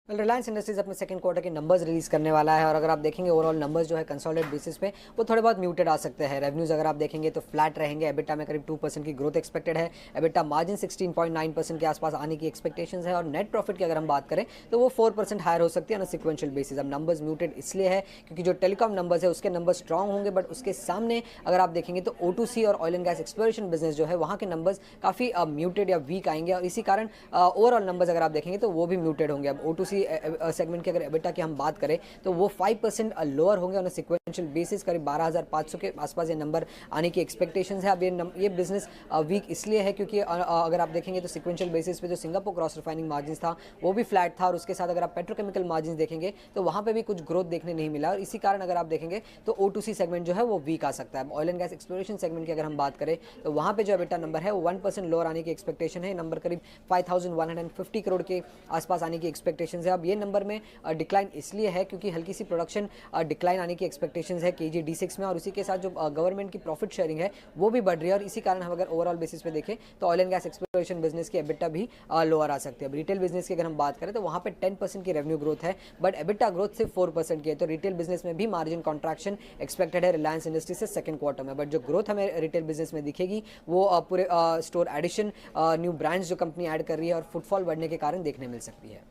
Reliance industries अपने second quarter के numbers release करने वाला है और अगर आप देखेंगे ओवरऑल नंबर्स जो है कंसोलिडेट बेसिस पे वो थोड़े बहुत म्यूटेड आ सकते हैं। रेवेन्यूज अगर आप देखेंगे तो फ्लैट रहेंगे, एबिटा में करीब 2% की ग्रोथ एक्सपेक्टेड है, एबिटा मार्जिन 16.9% के आसपास आने की एक्सपेक्टेशंस है और नेट प्रॉफिट की अगर हम बात करें तो वो 4% हायर हो सकती है ऑन सिक्वेंशियल बेसिस। अब नंबर्स म्यूटेड इसलिए है क्योंकि जो टेलीकॉम नंबर्स है उसके नंबर स्ट्रॉन्ग होंगे, बट उसके सामने अगर आप देखेंगे तो O2C और oil and gas exploration business जो है वहाँ के नंबर्स काफ़ी म्यूटेड या वीक आएंगे और इसी कारण ओवरऑल नंबर्स अगर आप देखेंगे तो वो भी म्यूटेड होंगे। अब O2C सेगमेंट की अगर एबिटा की हम बात करें तो वो 5% लोअर होंगे ऑन सिक्वेंशियल बेसिस, करीब 12,500 के आसपास ये नंबर आने की एक्सपेक्टेशंस है। अब ये बिजनेस वीक इसलिए है क्योंकि अगर आप देखेंगे तो सिक्वेंशियल बेसिस पे जो सिंगापुर क्रॉस रिफाइनिंग मार्जिन था वो भी फ्लैट था और उसके साथ अगर आप पेट्रोकेमिकल मार्जिन देखेंगे तो वहाँ पे भी कुछ ग्रोथ देखने नहीं मिला और इसी कारण अगर आप देखेंगे तो O2C सेगमेंट जो है वो वीक आ सकता है। Oil and gas exploration segment की अगर हम बात करें तो वहाँ पे जो एबिटा नंबर है वो 1% लोअर आने की एक्सपेक्टेशन है। नंबर करीब 5,150 करोड़ के आसपास आने की एक्सपेक्टेशन है। अब ये नंबर में डिक्लाइन इसलिए है क्योंकि हल्की सी प्रोडक्शन डिक्लाइन आने की एक्सपेक्टेशंस है KG D6 में और उसी के साथ जो गवर्नमेंट की प्रॉफिट शेयरिंग है वो भी बढ़ रही है और इसी कारण हम अगर ओवरऑल बेसिस पे देखें तो oil and gas exploration business की एबिटा भी लोअर आ सकती है। अब रिटेल बिजनेस की अगर हम बात करें तो वहाँ पे 10% की रेवेन्यू ग्रोथ है बट एबिटा ग्रोथ सिर्फ 4% की है, तो रिटेल बिजनेस में भी मार्जिन कॉन्ट्रैक्शन एक्सपेक्टेड है रिलायंस इंडस्ट्री से सेकंड क्वार्टर में। बट जो ग्रोथ हमें रिटेल बिजनेस में दिखेगी वो पूरे स्टोर एडिशन, न्यू ब्रांड्स जो कंपनी ऐड कर रही है और फुटफॉल बढ़ने के कारण देखने मिल सकती है।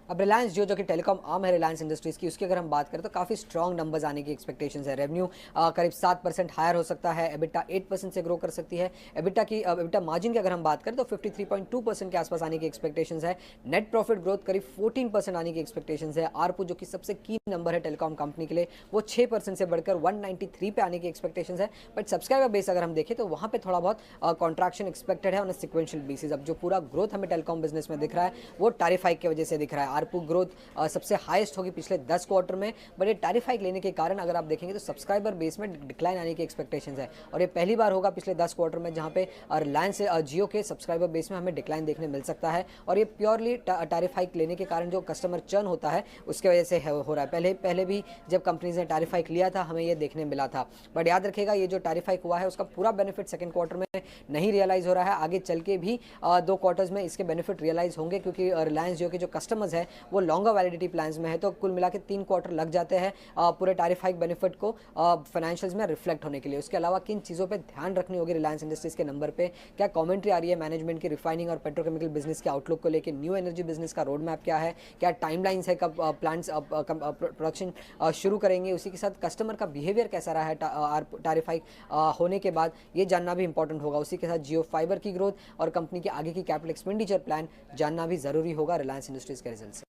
अब रिलायंस जो कि टेलीकॉम आर्म है रिलायंस इंडस्ट्रीज की, उसकी अगर हम बात करें तो काफ़ी स्ट्रॉन्ग नंबर्स आने की एक्सपेक्टेशंस है। रेवेन्यू करीब 7% हायर हो सकता है, एबिटा 8% से ग्रो कर सकती है। एबिटा मार्जिन की अगर हम बात करें तो 53.2% के आसपास आने की एक्सपेक्टेशंस है। नेट प्रॉफिट ग्रोथ करीब 14% आने की एक्सपेक्टेशंस है। आरपू जो कि सबसे की नंबर है टेलीकॉम कंपनी के लिए वो 6% से बढ़कर 193 पे आने की एक्सपेक्टेशंस है। बट सब्सक्राइबर बेस अगर हम देखें तो वहाँ पे थोड़ा बहुत कॉन्ट्रैक्शन एक्सपेक्टेड है ऑन सिक्वेंशियल बेसिस। अब जो पूरा ग्रोथ हमें टेलीकॉम बिजनेस में दिख रहा है वो टैरिफ हाइक की वजह से दिख रहा है। आरपू ग्रोथ सबसे हाईएस्ट होगी पिछले 10 क्वार्टर में, बट ये टैरिफ हाइक लेने के कारण अगर आप देखेंगे तो सब्सक्राइबर बेस में डिक्लाइन आने की एक्सपेक्टेशंस है और ये पहली बार होगा पिछले 10 क्वार्टर में जहां पे रिलायंस जियो के सब्सक्राइबर बेस में हमें डिक्लाइन देखने मिल सकता है और ये प्योरली टैरिफ हाइक लेने के कारण जो कस्टमर चर्न होता है उसके वजह से हो रहा है। पहले भी जब कंपनीज ने टैरिफ हाइक लिया था हमें ये देखने मिला था, बट याद रखेगा ये जो टैरिफ हाइक हुआ है उसका पूरा बेनिफिट सेकंड क्वार्टर में नहीं रियलाइज हो रहा है। आगे चल के भी 2 क्वार्टर्स में इसके बेनिफिट रियलाइज होंगे क्योंकि रिलायंस जियो के जो कस्टमर्स हैं वो लॉन्गर वैलिडिटी प्लान्स में है, तो कुल मिला के 3 क्वार्टर लग जाते हैं पूरे टैरिफ हाइक बेनिफिट को फाइनेंशियल्स में रिफ्लेक्ट होने के लिए। उसके अलावा किन चीज़ों पे ध्यान रखनी होगी रिलायंस इंडस्ट्रीज के नंबर पे, क्या कमेंट्री आ रही है मैनेजमेंट की रिफाइनिंग और पेट्रोकेमिकल बिजनेस के आउटलुक को लेकर, न्यू एनर्जी बिजनेस का रोड मैप क्या है, क्या टाइमलाइंस है कब प्लांट्स प्रोडक्शन शुरू करेंगे, उसी के साथ कस्टमर का बिहेवियर कैसा रहा है टैरिफ हाइक होने के बाद, ये जानना भी इंपॉर्टेंट होगा। उसी के साथ जियो फाइबर की ग्रोथ और कंपनी के आगे की कैपिटल एक्सपेंडिचर प्लान जानना भी जरूरी होगा रिलायंस इंडस्ट्रीज के रिजल्ट से।